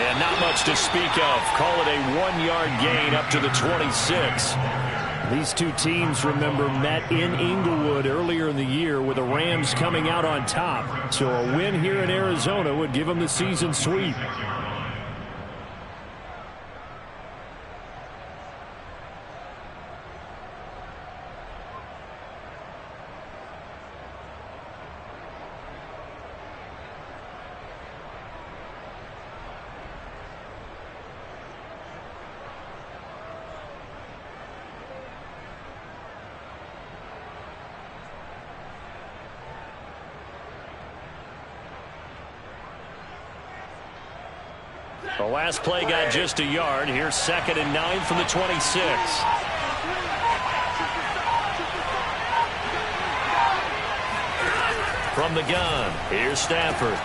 And not much to speak of. Call it a 1-yard gain up to the 26. These two teams, remember, met in Inglewood earlier in the year with the Rams coming out on top. So a win here in Arizona would give them the season sweep. The last play got just a yard. Here's 2nd and 9 from the 26. From the gun, here's Stafford.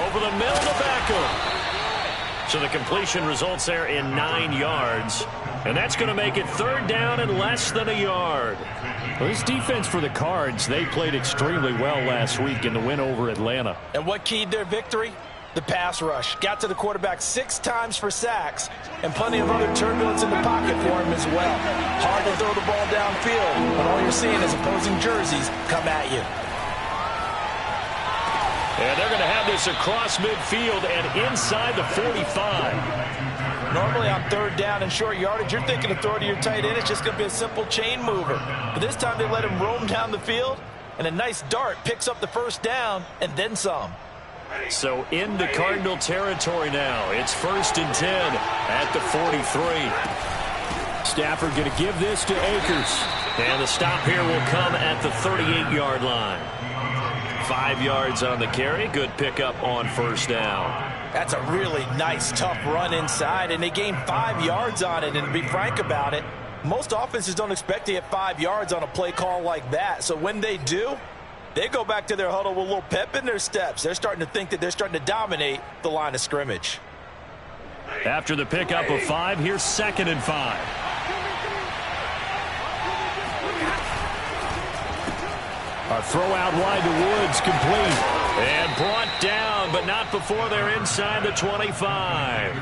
Over the middle to Beckham. So the completion results there in 9 yards. And that's going to make it 3rd down and less than a yard. Well, this defense for the Cards, they played extremely well last week in the win over Atlanta. And what keyed their victory? The pass rush. Got to the quarterback 6 times for sacks, and plenty of other turbulence in the pocket for him as well. Hard to throw the ball downfield when all you're seeing is opposing jerseys come at you. And they're going to have this across midfield and inside the 45. Normally on 3rd down and short yardage, you're thinking of throw to your tight end. It's just going to be a simple chain mover. But this time they let him roam down the field, and a nice dart picks up the 1st down and then some. So into Cardinal territory now. It's 1st and 10 at the 43. Stafford going to give this to Akers. And the stop here will come at the 38-yard line. 5 yards on the carry. Good pickup on 1st down. That's a really nice, tough run inside, and they gained 5 yards on it. And to be frank about it, most offenses don't expect to get 5 yards on a play call like that. So when they do, they go back to their huddle with a little pep in their steps. They're starting to think that they're starting to dominate the line of scrimmage. After the pickup of 5, here's 2nd and 5. A throw out wide to Woods, complete. And brought down, but not before they're inside the 25.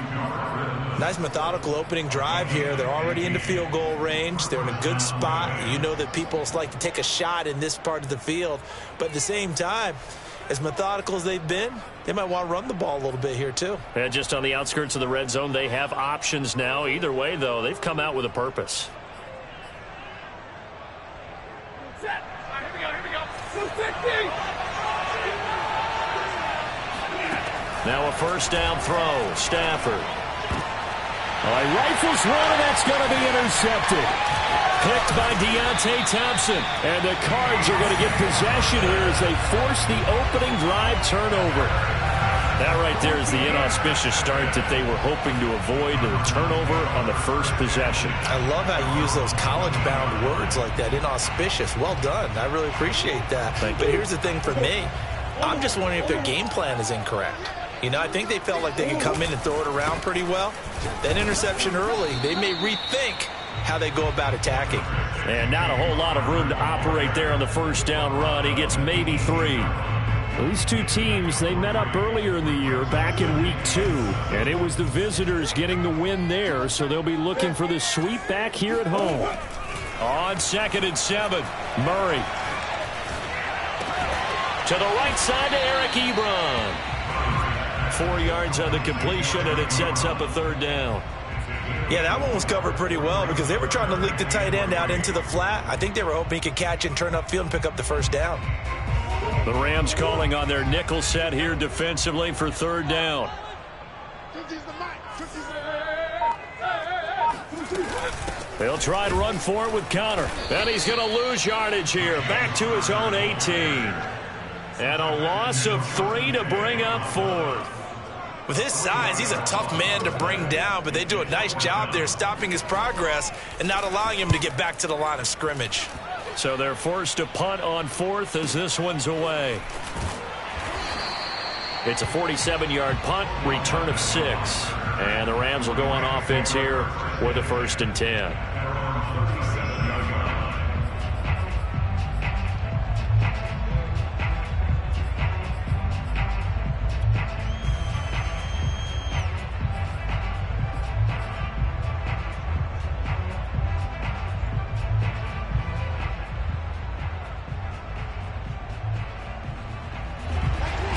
Nice methodical opening drive here. They're already into field goal range. They're in a good spot. You know that people like to take a shot in this part of the field. But at the same time, as methodical as they've been, they might want to run the ball a little bit here too. And just on the outskirts of the red zone, they have options now. Either way, though, they've come out with a purpose. Now a 1st down throw. Stafford. Rifles one, and that's going to be intercepted. Picked by Deontay Thompson. And the Cards are going to get possession here as they force the opening drive turnover. That right there is the inauspicious start that they were hoping to avoid, the turnover on the 1st possession. I love how you use those college-bound words like that, inauspicious. Well done. I really appreciate that. Thank you. But here's the thing for me. I'm just wondering if their game plan is incorrect. You know, I think they felt like they could come in and throw it around pretty well. That interception early, they may rethink how they go about attacking. And not a whole lot of room to operate there on the 1st down run. He gets maybe 3. These two teams, they met up earlier in the year back in week 2. And it was the visitors getting the win there, so they'll be looking for the sweep back here at home. On 2nd and 7, Murray. To the right side to Eric Ebron. 4 yards on the completion, and it sets up a 3rd down. Yeah, that one was covered pretty well because they were trying to leak the tight end out into the flat. I think they were hoping he could catch and turn upfield and pick up the 1st down. The Rams calling on their nickel set here defensively for 3rd down. They'll try to run for it with Conner. And he's going to lose yardage here. Back to his own 18. And a loss of 3 to bring up 4th. With his size, he's a tough man to bring down, but they do a nice job there stopping his progress and not allowing him to get back to the line of scrimmage. So they're forced to punt on 4th as this one's away. It's a 47-yard punt, return of 6. And the Rams will go on offense here with a 1st and 10.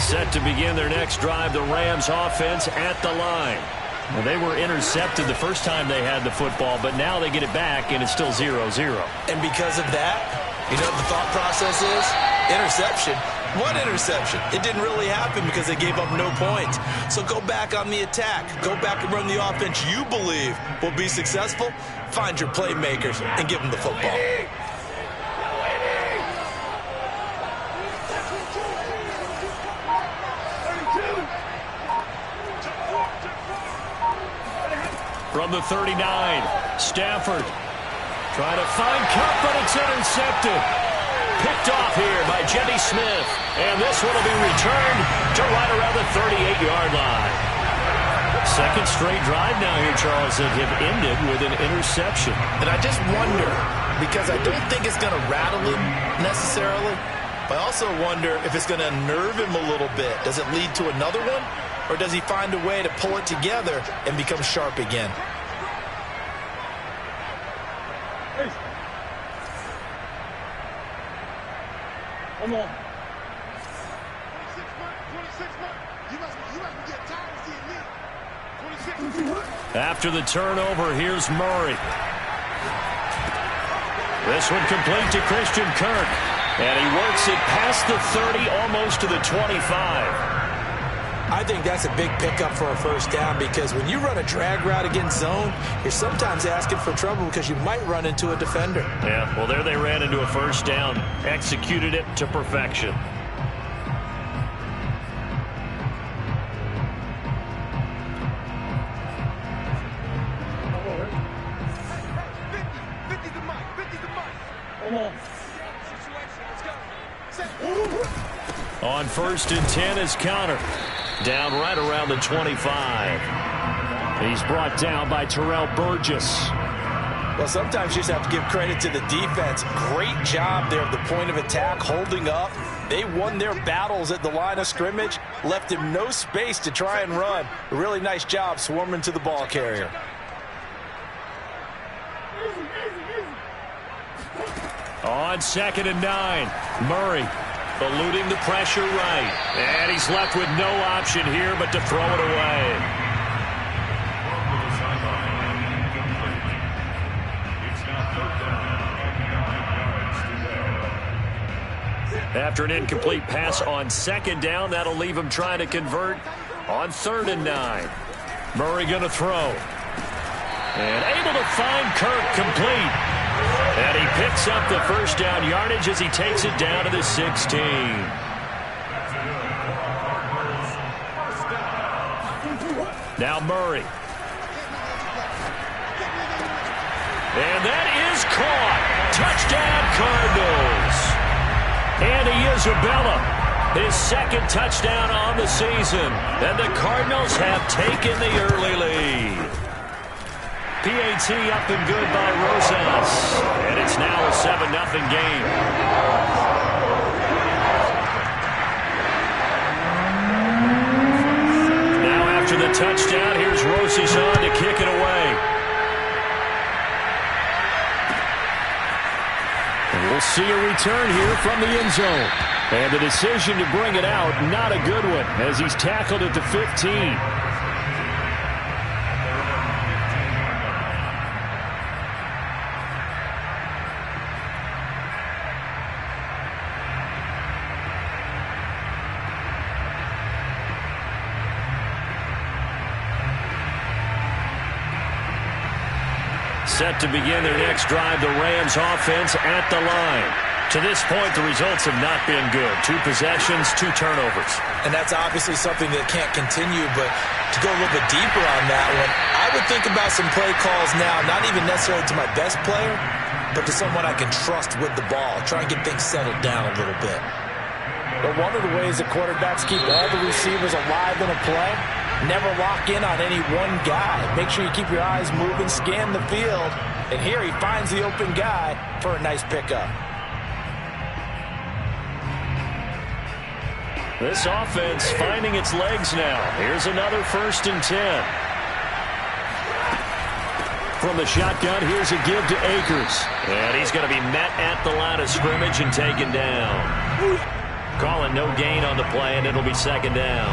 Set to begin their next drive, the Rams offense at the line. Well, they were intercepted the first time they had the football, but now they get it back, and it's still 0-0. And because of that, you know what the thought process is? Interception. What interception? It didn't really happen because they gave up no points. So go back on the attack. Go back and run the offense you believe will be successful. Find your playmakers and give them the football. From the 39, Stafford trying to find Kupp, but it's intercepted. Picked off here by Jimmy Smith. And this one will be returned to right around the 38-yard line. Second straight drive now here, Charles, that have ended with an interception. And I just wonder, because I don't think it's going to rattle him necessarily, but I also wonder if it's going to unnerve him a little bit. Does it lead to another one? Or does he find a way to pull it together and become sharp again? Come on. After the turnover, here's Murray. This one complete to Christian Kirk. And he works it past the 30, almost to the 25. I think that's a big pickup for a first down because when you run a drag route against zone, you're sometimes asking for trouble because you might run into a defender. Yeah, well, there they ran into a first down. Executed it to perfection. On 1st and 10 is Conner. Down right around the 25. He's brought down by Terrell Burgess. Well, sometimes you just have to give credit to the defense. Great job there at the point of attack, holding up. They won their battles at the line of scrimmage, left him no space to try and run. A really nice job swarming to the ball carrier. On 2nd and 9, Murray eluding the pressure right. And he's left with no option here but to throw it away. After an incomplete pass on 2nd down, that'll leave him trying to convert on 3rd and 9. Murray going to throw. And able to find Kirk complete. And he picks up the first down yardage as he takes it down to the 16. Now Murray. And that is caught. Touchdown Cardinals. Andy Isabella, his 2nd touchdown on the season. And the Cardinals have taken the early lead. PAT up and good by Rosas. And it's now a 7-0 game. Now after the touchdown, here's Rosas on to kick it away. And we'll see a return here from the end zone. And the decision to bring it out, not a good one, as he's tackled at the 15. Set to begin their next drive, the Rams offense at the line. To this point, the results have not been good. 2 possessions, 2 turnovers. And that's obviously something that can't continue, but to go a little bit deeper on that one, I would think about some play calls now, not even necessarily to my best player, but to someone I can trust with the ball. Try and get things settled down a little bit. But one of the ways that quarterbacks keep all the receivers alive in a play, never lock in on any one guy. Make sure you keep your eyes moving, scan the field. And here he finds the open guy for a nice pickup. This offense finding its legs now. Here's another 1st and 10. From the shotgun, here's a give to Akers. And he's going to be met at the line of scrimmage and taken down. Calling no gain on the play, and it'll be second down.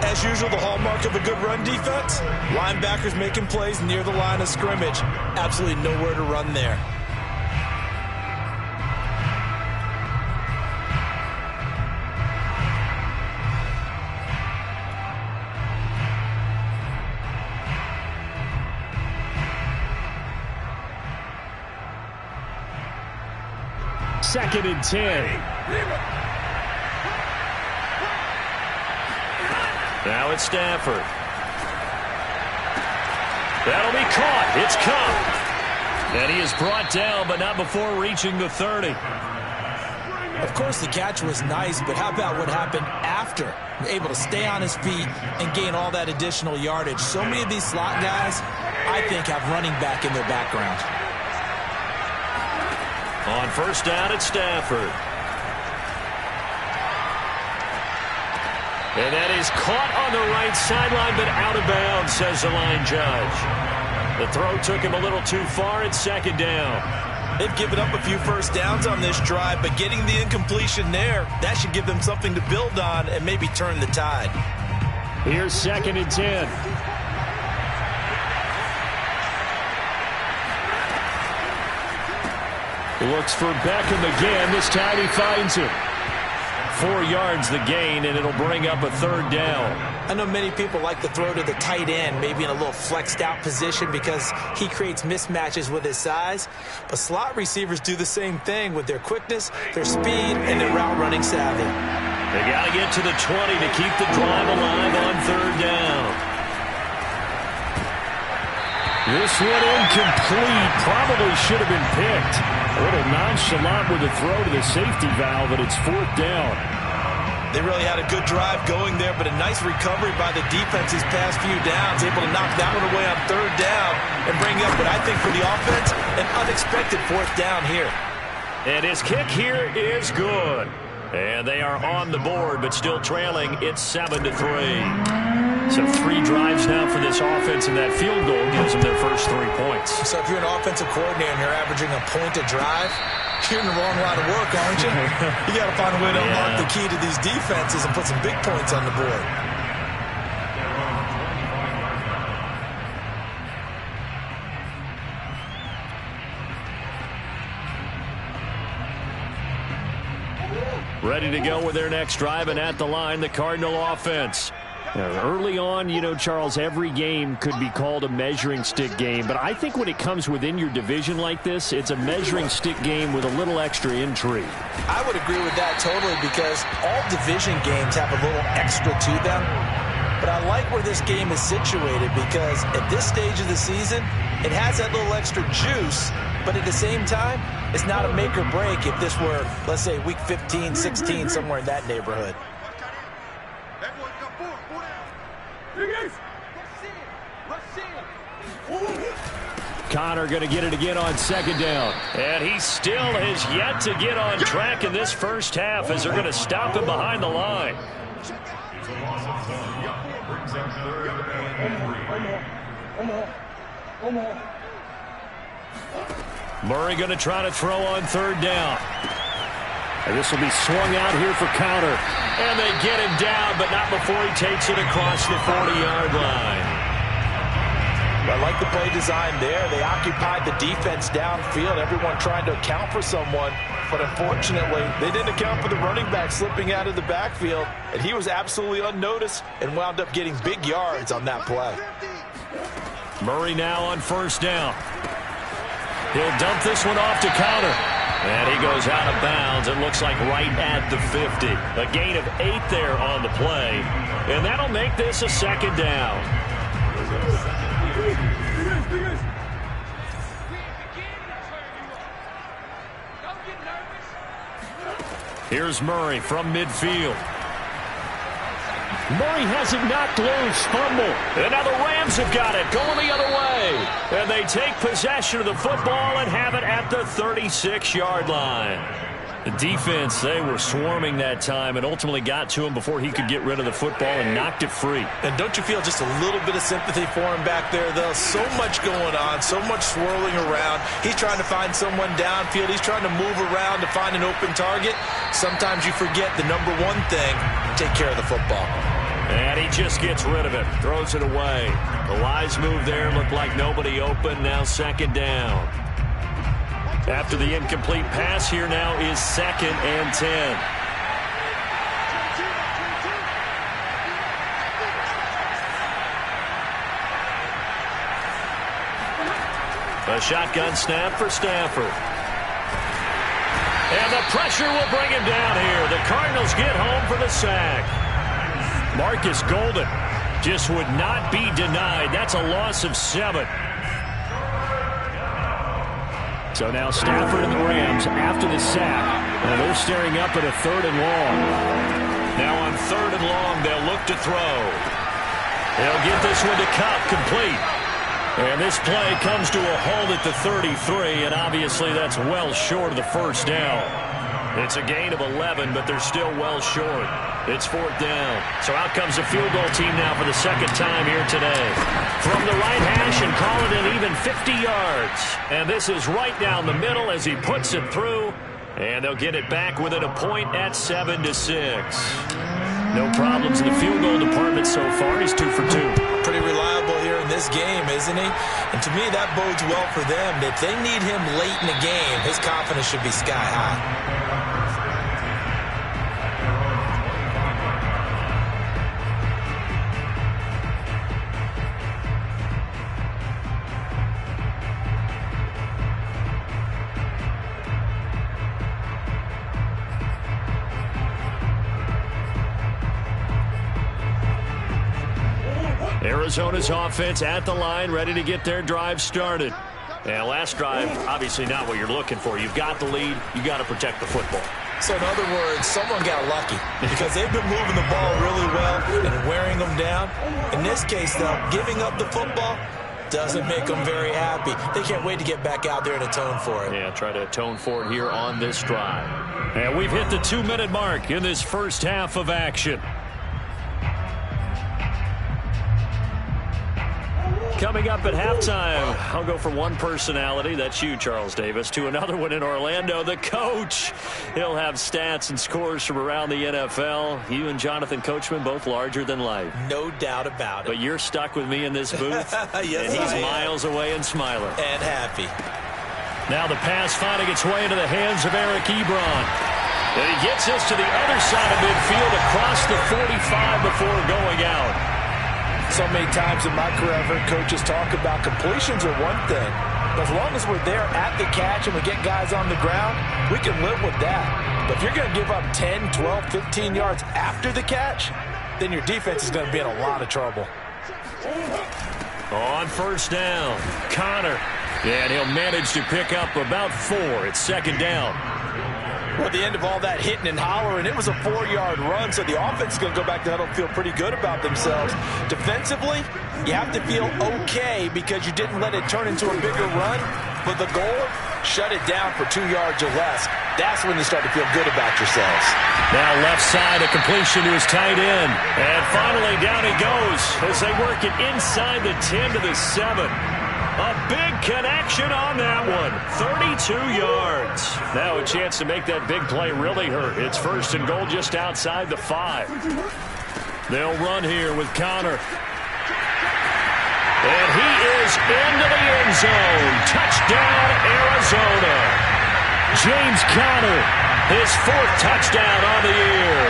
As usual, the hallmark of a good run defense, linebackers making plays near the line of scrimmage. Absolutely nowhere to run there. Second and 10. Now it's Stafford. That'll be caught. It's Kupp. And he is brought down, but not before reaching the 30. Of course, the catch was nice, but how about what happened after? Able to stay on his feet and gain all that additional yardage. So many of these slot guys, I think, have running back in their background. On first down, it's Stafford. And that is caught on the right sideline, but out of bounds, says the line judge. The throw took him a little too far. It's second down. They've given up a few first downs on this drive, but getting the incompletion there, that should give them something to build on and maybe turn the tide. Here's second and 10. Looks for Beckham again. This time he finds him. 4 yards the gain, and it'll bring up a third down. I know many people like to throw to the tight end, maybe in a little flexed out position because he creates mismatches with his size. But slot receivers do the same thing with their quickness, their speed, and their route running savvy. They got to get to the 20 to keep the drive alive on third down. This one incomplete. Probably should have been picked. A little nonchalant with a throw to the safety valve, but it's fourth down. They really had a good drive going there, but a nice recovery by the defense these past few downs, able to knock that one away on third down and bring up what I think for the offense, an unexpected fourth down here. And his kick here is good. And they are on the board, but still trailing. It's 7-3. So 3 drives now for this offense, and that field goal gives them their first 3 points. So if you're an offensive coordinator and you're averaging a point a drive, you're in the wrong line of work, aren't you? You got to find a way to unlock the key to these defenses and put some big points on the board. Ready to go with their next drive, and at the line, the Cardinal offense. Early on, you know, Charles, every game could be called a measuring stick game. But I think when it comes within your division like this, it's a measuring stick game with a little extra intrigue. I would agree with that totally because all division games have a little extra to them. But I like where this game is situated because at this stage of the season, it has that little extra juice. But at the same time, it's not a make or break if this were, let's say, week 15, 16, somewhere in that neighborhood. Connor going to get it again on second down. And he still has yet to get on track in this first half as they're going to stop him behind the line. Murray going to try to throw on third down. And this will be swung out here for counter. And they get him down, but not before he takes it across the 40-yard line. I like the play design there. They occupied the defense downfield, everyone trying to account for someone. But unfortunately, they didn't account for the running back slipping out of the backfield. And he was absolutely unnoticed and wound up getting big yards on that play. Murray now on first down. He'll dump this one off to counter. And he goes out of bounds. It looks like right at the 50. A gain of 8 there on the play. And that'll make this a second down. Here's Murray from midfield. Murray has it knocked loose. Fumble. And now the Rams have got it, going the other way. And they take possession of the football and have it at the 36-yard line. The defense, they were swarming that time and ultimately got to him before he could get rid of the football and knocked it free. And don't you feel just a little bit of sympathy for him back there, though? So much going on, so much swirling around. He's trying to find someone downfield. He's trying to move around to find an open target. Sometimes you forget the number one thing, take care of the football. And he just gets rid of it, throws it away. The wise move there, looked like nobody open, now second down. After the incomplete pass, here now is 2nd and 10. A shotgun snap for Stafford. And the pressure will bring him down here. The Cardinals get home for the sack. Marcus Golden just would not be denied. That's a loss of 7. So now Stafford and the Rams after the sack. And they're staring up at a 3rd and long. Now on 3rd and long, they'll look to throw. They'll get this one to Kupp, complete. And this play comes to a halt at the 33, and obviously that's well short of the first down. It's a gain of 11, but they're still well short. It's 4th down. So out comes the field goal team now for the second time here today. From the right hash and call it an even 50 yards. And this is right down the middle as he puts it through. And they'll get it back within a point at 7-6. No problems in the field goal department so far. He's 2 for 2. Pretty reliable here in this game, isn't he? And to me, that bodes well for them. If they need him late in the game, his confidence should be sky high. Arizona's offense at the line, ready to get their drive started. And last drive, obviously not what you're looking for. You've got the lead. You've got to protect the football. So in other words, someone got lucky because they've been moving the ball really well and wearing them down. In this case, though, giving up the football doesn't make them very happy. They can't wait to get back out there and atone for it. Yeah, try to atone for it here on this drive. And we've hit the 2-minute mark in this first half of action. Coming up at halftime, I'll go from one personality, that's you, Charles Davis, to another one in Orlando, the coach. He'll have stats and scores from around the NFL. You and Jonathan Coachman, both larger than life. No doubt about it. But you're stuck with me in this booth, yes, and he's miles away and smiling. And happy. Now the pass finding its way into the hands of Eric Ebron. And he gets this to the other side of midfield across the 45 before going out. So many times in my career, I've heard coaches talk about completions are one thing. As long as we're there at the catch and we get guys on the ground, we can live with that. But if you're going to give up 10, 12, 15 yards after the catch, then your defense is going to be in a lot of trouble. On first down, Connor. And he'll manage to pick up about 4. It's 2nd down. Well, at the end of all that hitting and hollering, it was a 4-yard run, so the offense is going to go back to huddle and feel pretty good about themselves. Defensively, you have to feel okay because you didn't let it turn into a bigger run, but the goal, shut it down for 2 yards or less. That's when you start to feel good about yourselves. Now left side, a completion to his tight end. And finally, down he goes as they work it inside the 10 to the 7. A big connection on that one. 32 yards. Now a chance to make that big play really hurt. It's 1st and goal just outside the 5. They'll run here with Connor. And he is into the end zone. Touchdown, Arizona. James Conner, his 4th touchdown on the year.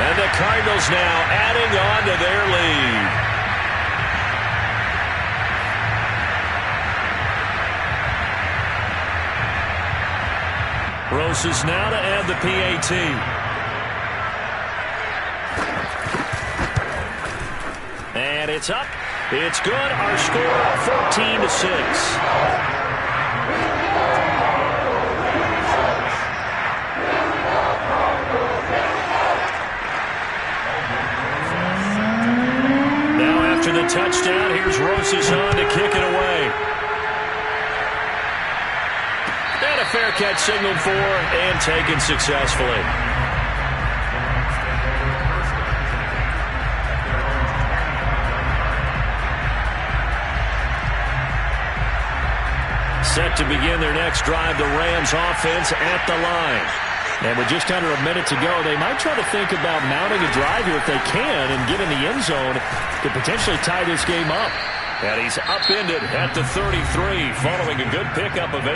And the Cardinals now adding on to their lead. Roses now to add the PAT. And it's up. It's good. Our score, 14-6. Now after the touchdown, here's Roses on to kick it away. fair catch signaled for and taken successfully. Set to begin their next drive, the Rams offense at the line. And with just under a minute to go, they might try to think about mounting a drive here if they can and get in the end zone to potentially tie this game up. And he's upended at the 33 following a good pickup of 8.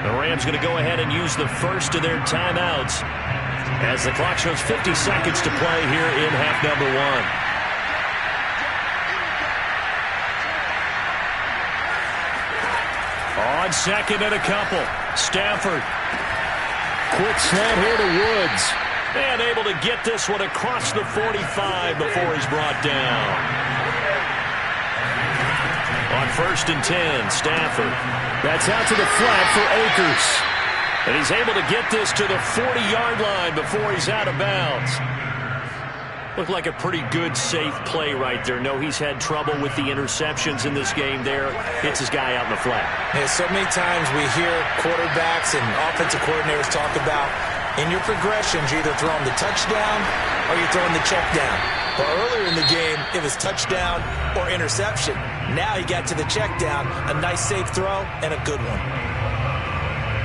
The Rams going to go ahead and use the first of their timeouts as the clock shows 50 seconds to play here in half number 1. On second and a couple, Stafford. Quick slant here to Woods. And able to get this one across the 45 before he's brought down. On 1st and 10, Stafford. That's out to the flat for Akers. And he's able to get this to the 40-yard line before he's out of bounds. Looked like a pretty good, safe play right there. No, he's had trouble with the interceptions in this game there. Hits his guy out in the flat. Yeah, so many times we hear quarterbacks and offensive coordinators talk about in your progressions, you're either throwing the touchdown or you're throwing the check down. But earlier in the game, it was touchdown or interception. Now he got to the check down, a nice safe throw, and a good one.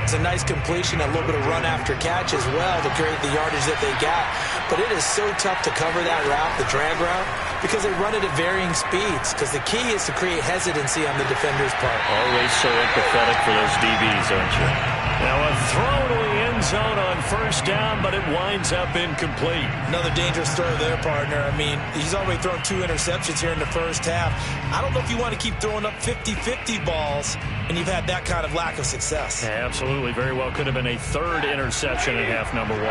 It's a nice completion, a little bit of run after catch as well to create the yardage that they got. But it is so tough to cover that route, the drag route, because they run it at varying speeds. Because the key is to create hesitancy on the defender's part. Always so empathetic for those DBs, aren't you? Now a throw to the end zone on 1st down, but it winds up incomplete. Another dangerous throw there, partner. I mean, he's already thrown 2 interceptions here in the first half. I don't know if you want to keep throwing up 50-50 balls, and you've had that kind of lack of success. Yeah, absolutely. Very well could have been a 3rd interception in half number 1.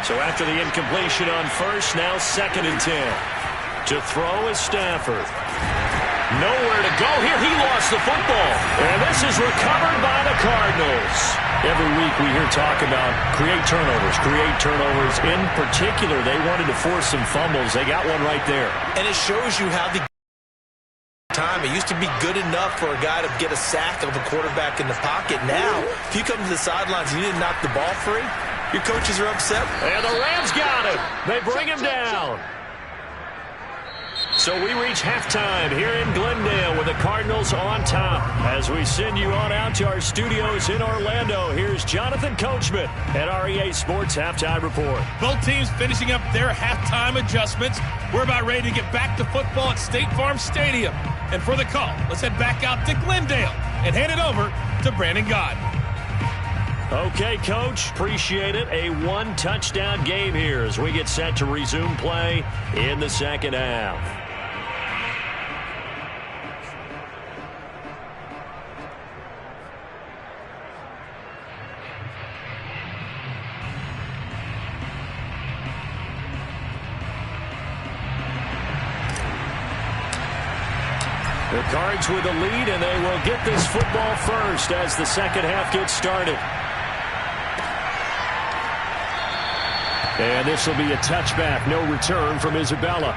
So after the incompletion on 1st, now 2nd and 10. To throw is Stafford. Nowhere to go here. He lost the football. And this is recovered by the Cardinals. Every week we hear talk about create turnovers. In particular, they wanted to force some fumbles. They got one right there. And it shows you how the time. It used to be good enough for a guy to get a sack of a quarterback in the pocket. Now, if you come to the sidelines and you didn't knock the ball free, your coaches are upset. And the Rams got him. They bring him down. So we reach halftime here in Glendale with the Cardinals on top. As we send you on out to our studios in Orlando, here's Jonathan Coachman at REA Sports Halftime Report. Both teams finishing up their halftime adjustments. We're about ready to get back to football at State Farm Stadium. And for the call, let's head back out to Glendale and hand it over to Brandon Gaudin. Okay, Coach, appreciate it. A 1-touchdown game here as we get set to resume play in the second half. The Cards with the lead, and they will get this football first as the second half gets started. And this will be a touchback. No return from Isabella.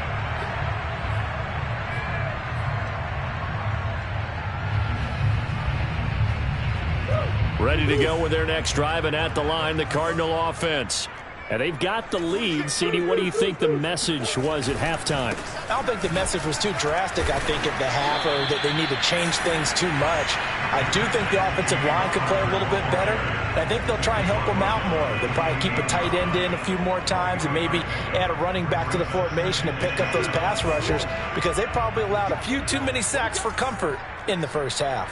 Ready to go with their next drive, and at the line, the Cardinal offense. And they've got the lead. CD, what do you think the message was at halftime? I don't think the message was too drastic, I think, at the half, or that they need to change things too much. I do think the offensive line could play a little bit better. I think they'll try and help them out more. They'll probably keep a tight end in a few more times and maybe add a running back to the formation and pick up those pass rushers, because they probably allowed a few too many sacks for comfort in the first half.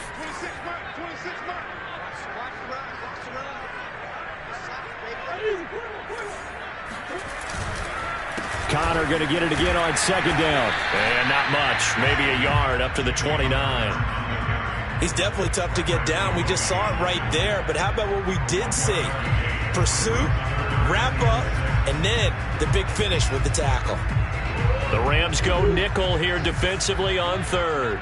Connor going to get it again on second down. And not much. Maybe a yard up to the 29. He's definitely tough to get down. We just saw it right there. But how about what we did see? Pursuit, wrap up, and then the big finish with the tackle. The Rams go nickel here defensively on third.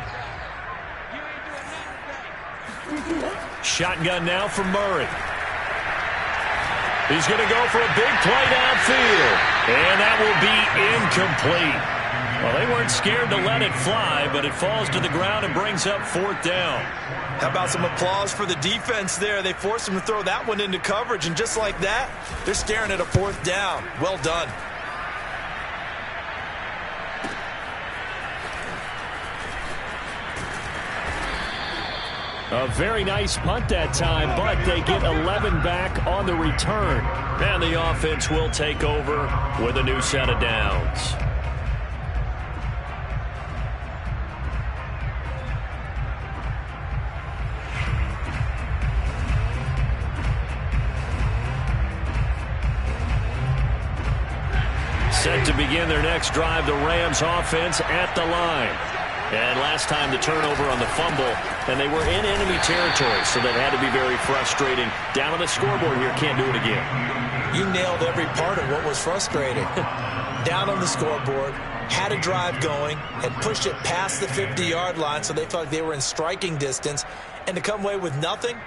Shotgun now for Murray. He's going to go for a big play downfield. And that will be incomplete. Well, they weren't scared to let it fly, but it falls to the ground and brings up 4th down. How about some applause for the defense there? They forced them to throw that one into coverage, and just like that, they're staring at a 4th down. Well done. A very nice punt that time, but they get 11 back on the return. And the offense will take over with a new set of downs. Set to begin their next drive, the Rams offense at the line. And last time the turnover on the fumble, and they were in enemy territory, so that had to be very frustrating. Down on the scoreboard here, can't do it again. You nailed every part of what was frustrating. Down on the scoreboard, had a drive going, had pushed it past the 50-yard line, so they felt like they were in striking distance, and to come away with nothing,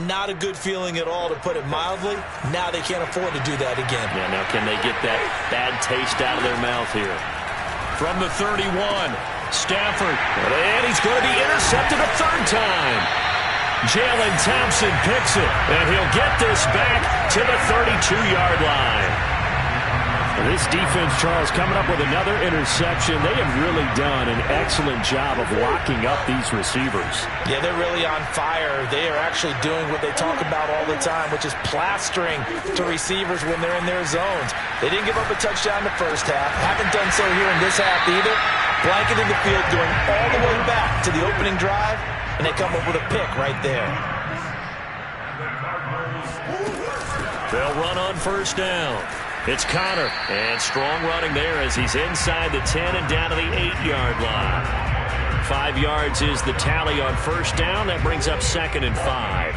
not a good feeling at all, to put it mildly. Now they can't afford to do that again. Yeah, now can they get that bad taste out of their mouth here? From the 31, Stafford, and he's going to be intercepted a 3rd time. Jalen Thompson picks it, and he'll get this back to the 32-yard line. This defense, Charles, coming up with another interception. They have really done an excellent job of locking up these receivers. Yeah, they're really on fire. They are actually doing what they talk about all the time, which is plastering to receivers when they're in their zones. They didn't give up a touchdown the first half. Haven't done so here in this half either. Blanketed the field, going all the way back to the opening drive, and they come up with a pick right there. They'll run on 1st down. It's Connor, and strong running there as he's inside the 10 and down to the 8-yard line. 5 yards is the tally on 1st down. That brings up 2nd and 5.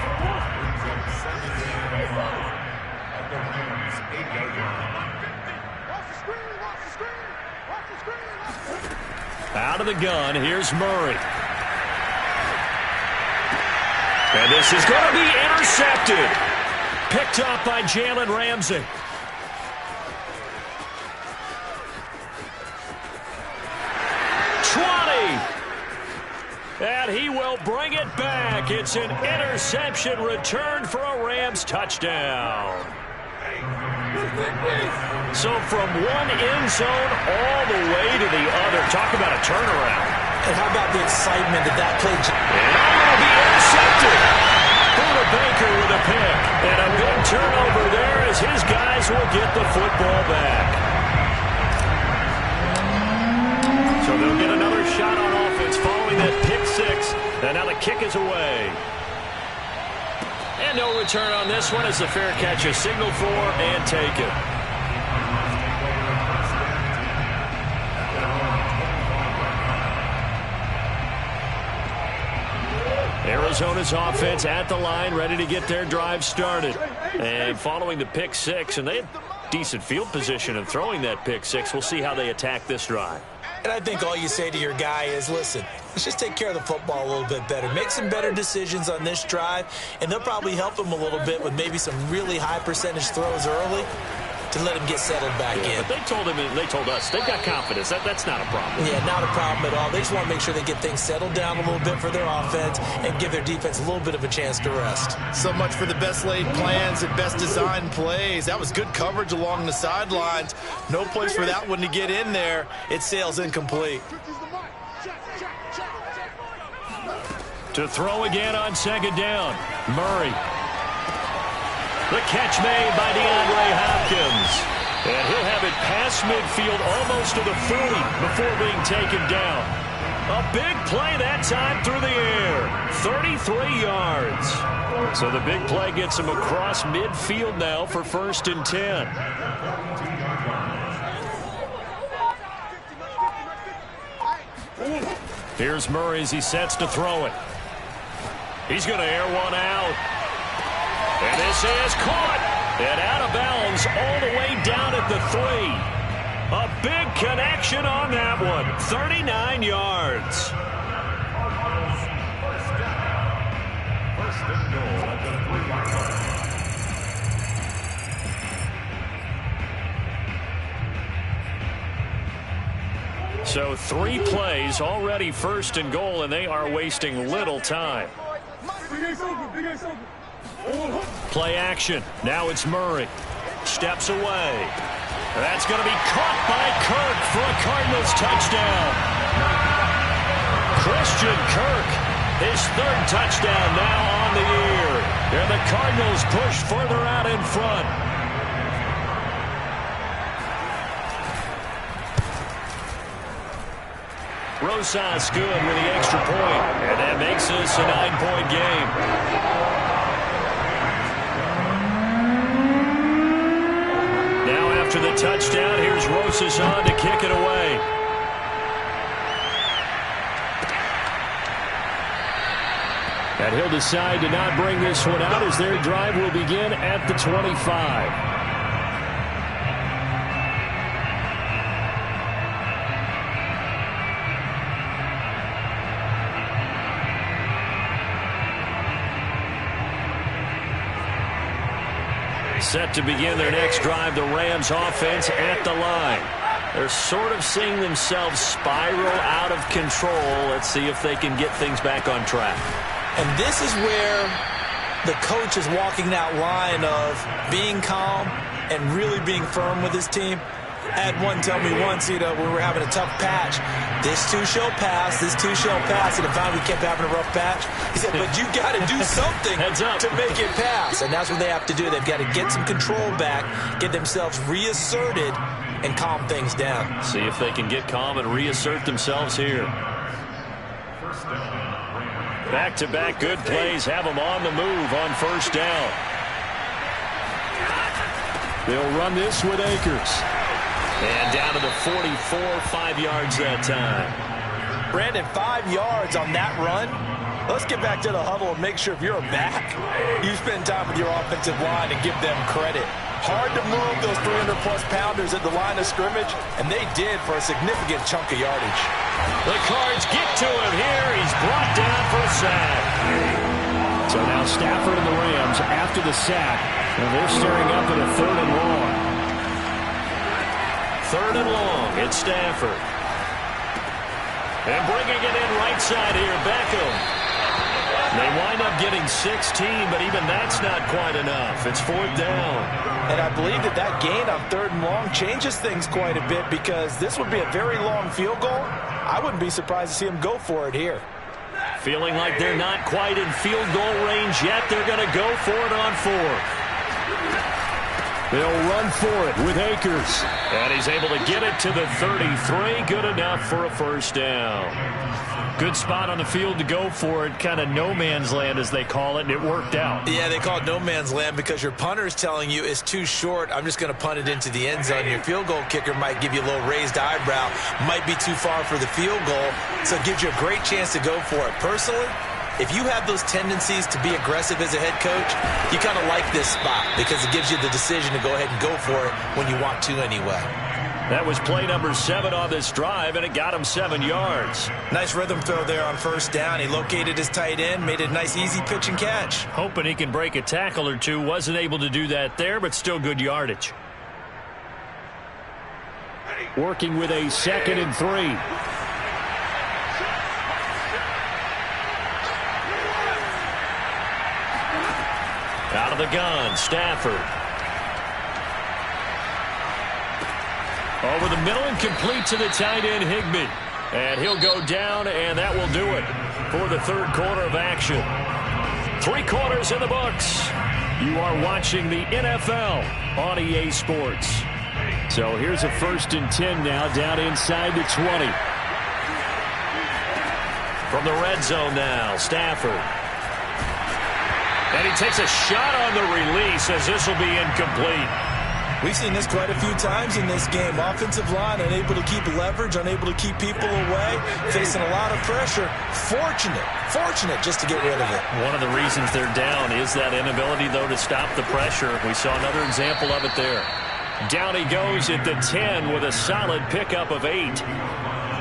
Out of the gun, here's Murray. And this is going to be intercepted. Picked up by Jalen Ramsey. And he will bring it back. It's an interception return for a Rams touchdown. So from one end zone all the way to the other. Talk about a turnaround. And how about the excitement that play? And will be intercepted. Buda Baker with a pick. And a big turnover there as his guys will get the football back. So they'll get another shot on offense following that pick 6. And now the kick is away. And no return on this one as the fair catch is signaled for and taken. Arizona's offense at the line, ready to get their drive started. And following the pick 6, and they had decent field position in throwing that pick 6. We'll see how they attack this drive. And I think all you say to your guy is, listen, let's just take care of the football a little bit better. Make some better decisions on this drive, and they'll probably help him a little bit with maybe some really high percentage throws early to let him get settled back in. But they told him, and they told us, they've got confidence. That's not a problem. Yeah, not a problem at all. They just want to make sure they get things settled down a little bit for their offense and give their defense a little bit of a chance to rest. So much for the best laid plans and best designed plays. That was good coverage along the sidelines. No place for that one to get in there. It sails incomplete. To throw again on 2nd down, Murray. The catch made by DeAndre Hopkins. And he'll have it past midfield almost to the 40 before being taken down. A big play that time through the air. 33 yards. So the big play gets him across midfield now for 1st and 10. Here's Murray as he sets to throw it. He's going to air one out. And this is caught. And out of bounds all the way down at the 3. A big connection on that one. 39 yards. So 3 plays, already first and goal, and they are wasting little time. Play action. Now it's Murray. Steps away. That's going to be caught by Kirk for a Cardinals touchdown. Christian Kirk, his 3rd touchdown now on the year. And the Cardinals push further out in front. Rosas good with the extra point, and that makes this a 9-point game. Now after the touchdown, here's Rosas on to kick it away. And he'll decide to not bring this one out as their drive will begin at the 25. Set to begin their next drive, the Rams offense at the line. They're sort of seeing themselves spiral out of control. Let's see if they can get things back on track. And this is where the coach is walking that line of being calm and really being firm with his team. I had one tell me once, when we were having a tough patch, this too shall pass, this too shall pass, and if finally we kept having a rough patch, he said, but you got to do something to make it pass. And that's what they have to do. They've got to get some control back, get themselves reasserted, and calm things down. See if they can get calm and reassert themselves here. Back-to-back good plays have them on the move on first down. They'll run this with Akers. And down to the 44, 5 yards that time. Brandon, 5 yards on that run. Let's get back to the huddle and make sure if you're a back, you spend time with your offensive line and give them credit. Hard to move those 300-plus pounders at the line of scrimmage, and they did for a significant chunk of yardage. The Cards get to him here. He's brought down for a sack. So now Stafford and the Rams after the sack, and they're staring up at a 3rd and long. 3rd and long, it's Stafford. And bringing it in right side here, Beckham. They wind up getting 16, but even that's not quite enough. It's 4th down. And I believe that gain on 3rd and long changes things quite a bit because this would be a very long field goal. I wouldn't be surprised to see him go for it here. Feeling like they're not quite in field goal range yet. They're going to go for it on 4th. They'll run for it with Akers. And he's able to get it to the 33. Good enough for a first down. Good spot on the field to go for it. Kind of no man's land, as they call it, and it worked out. Yeah, they call it no man's land because your punter's telling you it's too short. I'm just going to punt it into the end zone. Your field goal kicker might give you a little raised eyebrow. Might be too far for the field goal. So it gives you a great chance to go for it. Personally, if you have those tendencies to be aggressive as a head coach, you kind of like this spot because it gives you the decision to go ahead and go for it when you want to anyway. That was play number 7 on this drive, and it got him 7 yards. Nice rhythm throw there on first down. He located his tight end, made it a nice, easy pitch and catch. Hoping he can break a tackle or two. Wasn't able to do that there, but still good yardage. Working with a 2nd and 3. Out of the gun, Stafford. Over the middle and complete to the tight end, Higbee. And he'll go down, and that will do it for the 3rd quarter of action. 3 quarters in the books. You are watching the NFL on EA Sports. So here's a 1st and 10 now, down inside the 20. From the red zone now, Stafford. And he takes a shot on the release as this will be incomplete. We've seen this quite a few times in this game. Offensive line unable to keep leverage, unable to keep people away, facing a lot of pressure. Fortunate just to get rid of it. One of the reasons they're down is that inability, though, to stop the pressure. We saw another example of it there. Down he goes at the 10 with a solid pickup of 8.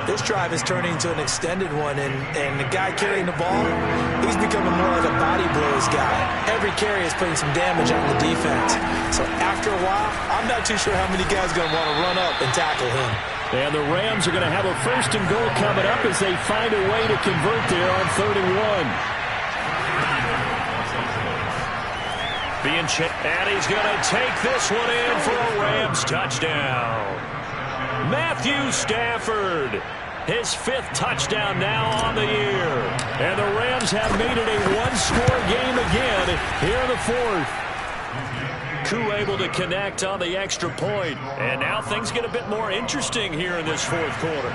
This drive is turning into an extended one, and the guy carrying the ball, he's becoming more like a body blows guy. Every carry is putting some damage on the defense. So after a while, I'm not too sure how many guys are going to want to run up and tackle him. And the Rams are going to have a 1st and goal coming up as they find a way to convert there on 3rd and 1. And he's going to take this one in for a Rams touchdown. Matthew Stafford, his 5th touchdown now on the year. And the Rams have made it a 1-score game again here in the 4th. Koo able to connect on the extra point. And now things get a bit more interesting here in this 4th quarter.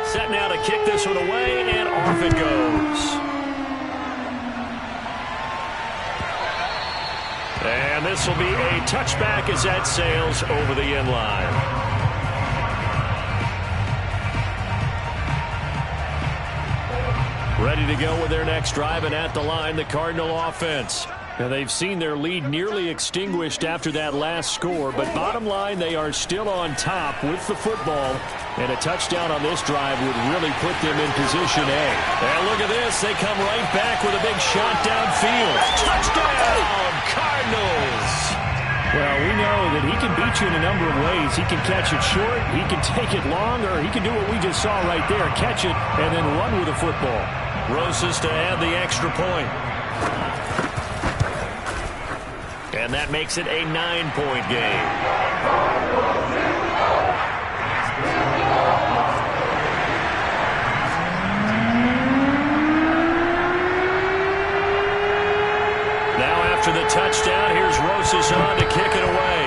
Set now to kick this one away, and off it goes. And this will be a touchback as that sails over the end line. Ready to go with their next drive, and at the line, the Cardinal offense. Now, they've seen their lead nearly extinguished after that last score, but bottom line, they are still on top with the football, and a touchdown on this drive would really put them in position A. And look at this. They come right back with a big shot downfield. Touchdown, Cardinals! Well, we know that he can beat you in a number of ways. He can catch it short, he can take it long, or he can do what we just saw right there, catch it and then run with the football. Rosas to add the extra point. And that makes it a 9-point game. Now after the touchdown, here's Rosas on to kick it away.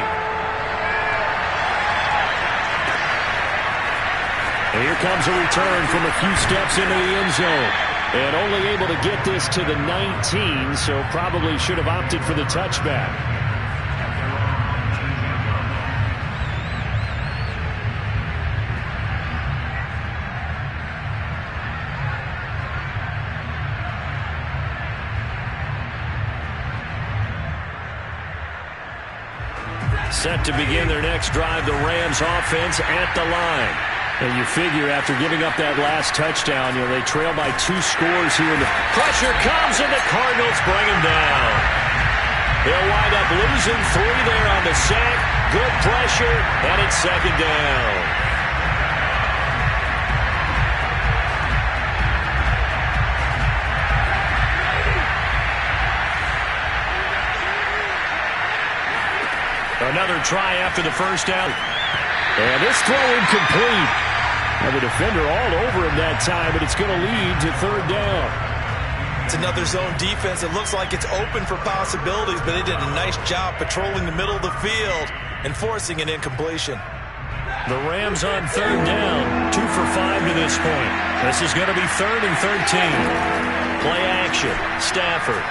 And here comes a return from a few steps into the end zone. And only able to get this to the 19, so probably should have opted for the touchback. Set to begin their next drive, the Rams offense at the line. And you figure after giving up that last touchdown, they trail by 2 scores here. The pressure comes, and the Cardinals bring him down. They'll wind up losing 3 there on the sack. Good pressure, and it's 2nd down. Another try after the first down. And this throw incomplete. And the defender all over him that time, but it's going to lead to 3rd down. It's another zone defense. It looks like it's open for possibilities, but they did a nice job patrolling the middle of the field and forcing an incompletion. The Rams on 3rd down, 2 for 5 to this point. This is going to be 3rd and 13. Play action, Stafford.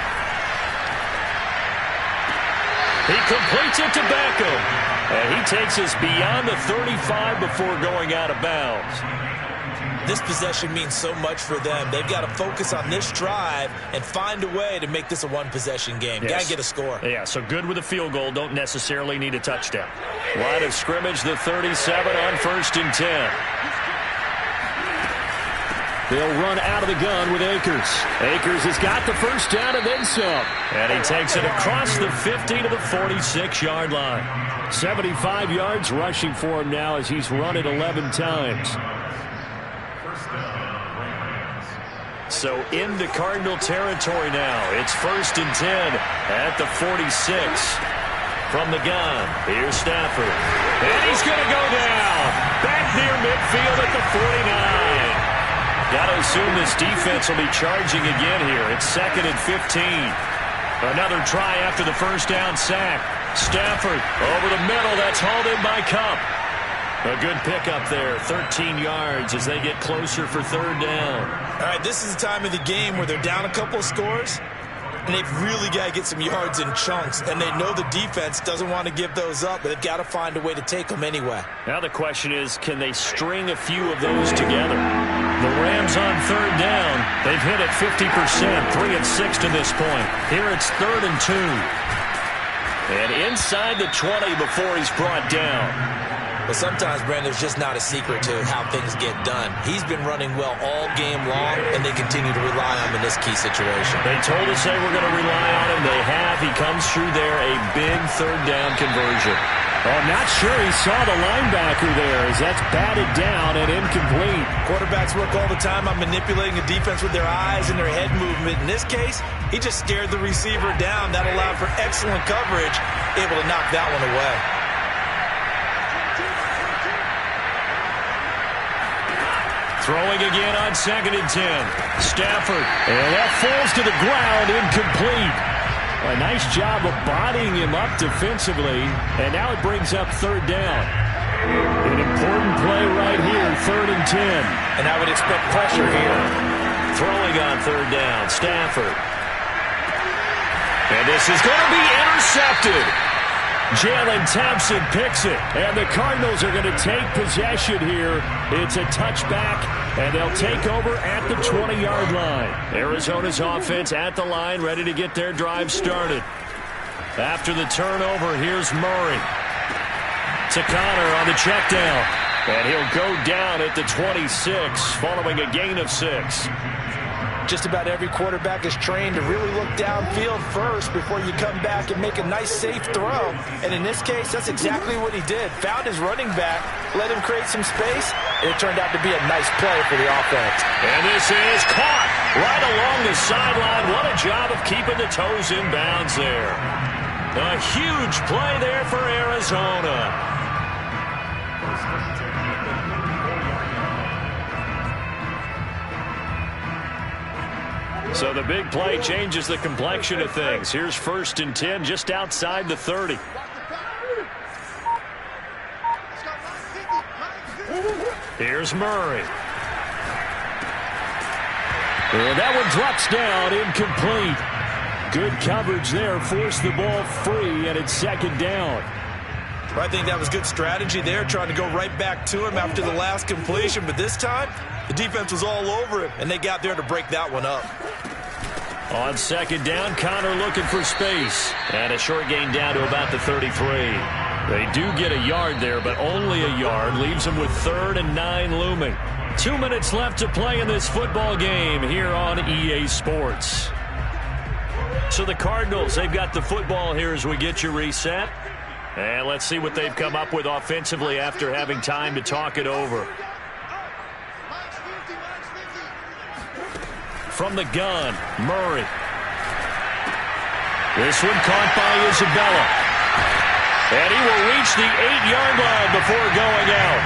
He completes it to Beckham. And he takes us beyond the 35 before going out of bounds. This possession means so much for them. They've got to focus on this drive and find a way to make this a 1-possession game. Yes. Got to get a score. Yeah, so good with a field goal. Don't necessarily need a touchdown. Line of scrimmage, the 37 on 1st and 10. They'll run out of the gun with Akers. Akers has got the first down and then some. And he takes it across the 50 to the 46-yard line. 75 yards rushing for him now as he's run it 11 times. So into Cardinal territory now. It's 1st and 10 at the 46. From the gun, here's Stafford. And he's going to go down. Back near midfield at the 49. Got to assume this defense will be charging again here. It's 2nd and 15. Another try after the first down sack. Stafford over the middle. That's hauled in by Kupp. A good pickup there. 13 yards as they get closer for 3rd down. All right, this is the time of the game where they're down a couple of scores, and they've really got to get some yards in chunks, and they know the defense doesn't want to give those up, but they've got to find a way to take them anyway. Now the question is, can they string a few of those together? The Rams on 3rd down. They've hit it 50%, 3 and 6 to this point. Here it's 3rd and 2. And inside the 20 before he's brought down. But sometimes, Brandon, there's just not a secret to how things get done. He's been running well all game long, and they continue to rely on him in this key situation. They told us they were going to rely on him. They have. He comes through there, a big third down conversion. Oh, not sure he saw the linebacker there as that's batted down and incomplete. Quarterbacks work all the time on manipulating a defense with their eyes and their head movement. In this case, he just stared the receiver down. That allowed for excellent coverage, able to knock that one away. Throwing again on 2nd and 10. Stafford. And that falls to the ground, incomplete. A nice job of bodying him up defensively, and now it brings up 3rd down. An important play right here, 3rd and 10. And I would expect pressure here. Throwing on 3rd down, Stafford. And this is going to be intercepted. Jalen Thompson picks it, and the Cardinals are going to take possession here. It's a touchback, and they'll take over at the 20-yard line. Arizona's offense at the line, ready to get their drive started. After the turnover, here's Murray. To Connor on the check down, and he'll go down at the 26, following a gain of 6. Just about every quarterback is trained to really look downfield first before you come back and make a nice, safe throw. And in this case, that's exactly what he did. Found his running back, let him create some space, and it turned out to be a nice play for the offense. And this is caught right along the sideline. What a job of keeping the toes in bounds there. A huge play there for Arizona. So the big play changes the complexion of things. Here's 1st and 10 just outside the 30. Here's Murray. And that one drops down, incomplete. Good coverage there, forced the ball free, and it's 2nd down. I think that was good strategy there, trying to go right back to him after the last completion. But this time, the defense was all over him, and they got there to break that one up. On 2nd down, Connor looking for space. And a short gain down to about the 33. They do get a yard there, but only a yard. Leaves them with 3rd and 9 looming. 2 minutes left to play in this football game here on EA Sports. So the Cardinals, they've got the football here as we get you reset. And let's see what they've come up with offensively after having time to talk it over. From the gun, Murray. This one caught by Isabella. And he will reach the 8-yard line before going out.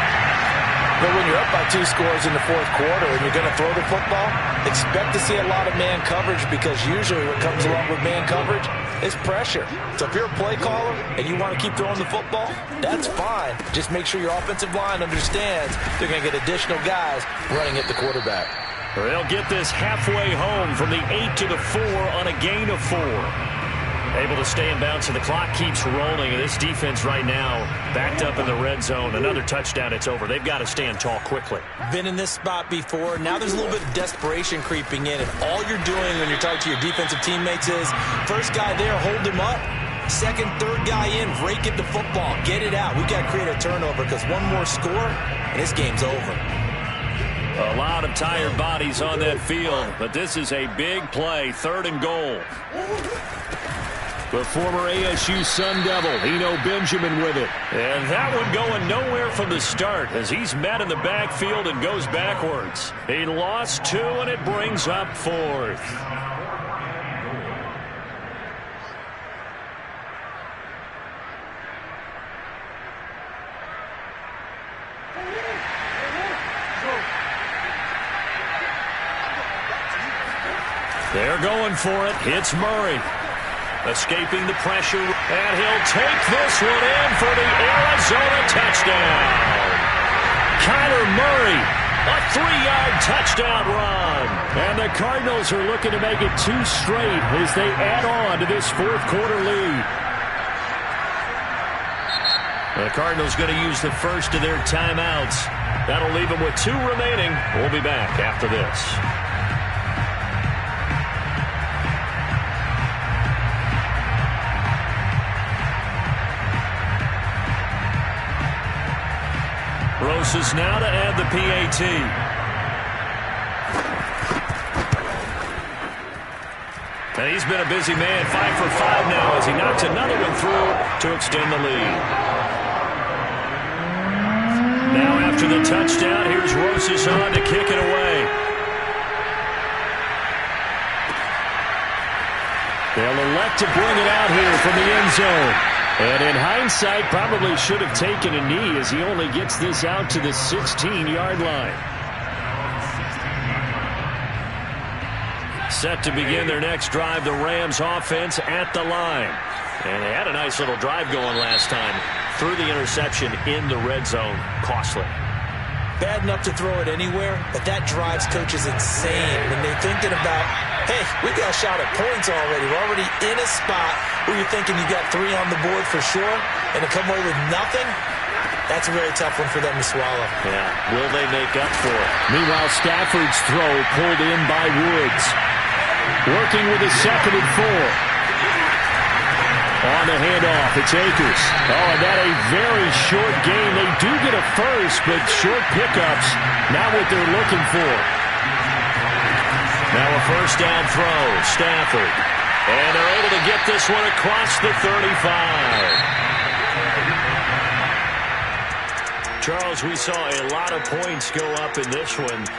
But when you're up by 2 scores in the 4th quarter and you're going to throw the football, expect to see a lot of man coverage, because usually what comes along with man coverage is pressure. So if you're a play caller and you want to keep throwing the football, that's fine. Just make sure your offensive line understands they're going to get additional guys running at the quarterback. They'll get this halfway home from the 8 to the 4 on a gain of 4. Able to stay in bounds, so the clock keeps rolling. And this defense right now backed up in the red zone. Another touchdown, it's over. They've got to stand tall quickly. Been in this spot before. Now there's a little bit of desperation creeping in. And all you're doing when you're talking to your defensive teammates is, first guy there, hold him up. 2nd, 3rd guy in, rake at the football. Get it out. We've got to create a turnover, because one more score, and this game's over. A lot of tired bodies on that field, but this is a big play, 3rd and goal. The former ASU Sun Devil, Eno Benjamin with it. And that one going nowhere from the start as he's met in the backfield and goes backwards. He lost 2, and it brings up 4th. They're going for it. It's Murray. Escaping the pressure. And he'll take this one in for the Arizona touchdown. Kyler Murray, a 3-yard touchdown run. And the Cardinals are looking to make it 2 straight as they add on to this 4th quarter lead. The Cardinals going to use the first of their timeouts. That'll leave them with 2 remaining. We'll be back after this. Rosas now to add the PAT. And he's been a busy man, 5 for 5 now as he knocks another one through to extend the lead. Now after the touchdown, here's Rosas on to kick it away. They'll elect to bring it out here from the end zone. And in hindsight, probably should have taken a knee as he only gets this out to the 16-yard line. Set to begin their next drive, the Rams offense at the line. And they had a nice little drive going last time. Threw the interception in the red zone. Costly. Bad enough to throw it anywhere, but that drives coaches insane when they're thinking about, hey, we got a shot at points already. We're already in a spot where you're thinking you got 3 on the board for sure, and to come away with nothing, that's a very tough one for them to swallow. Yeah, will they make up for it? Meanwhile, Stafford's throw pulled in by Woods. Working with a 2nd and 4. On the handoff, it's Akers. Oh, and that a very short game. They do get a first, but short pickups, not what they're looking for. Now a first down throw, Stafford. And they're able to get this one across the 35. Charles, we saw a lot of points go up in this one.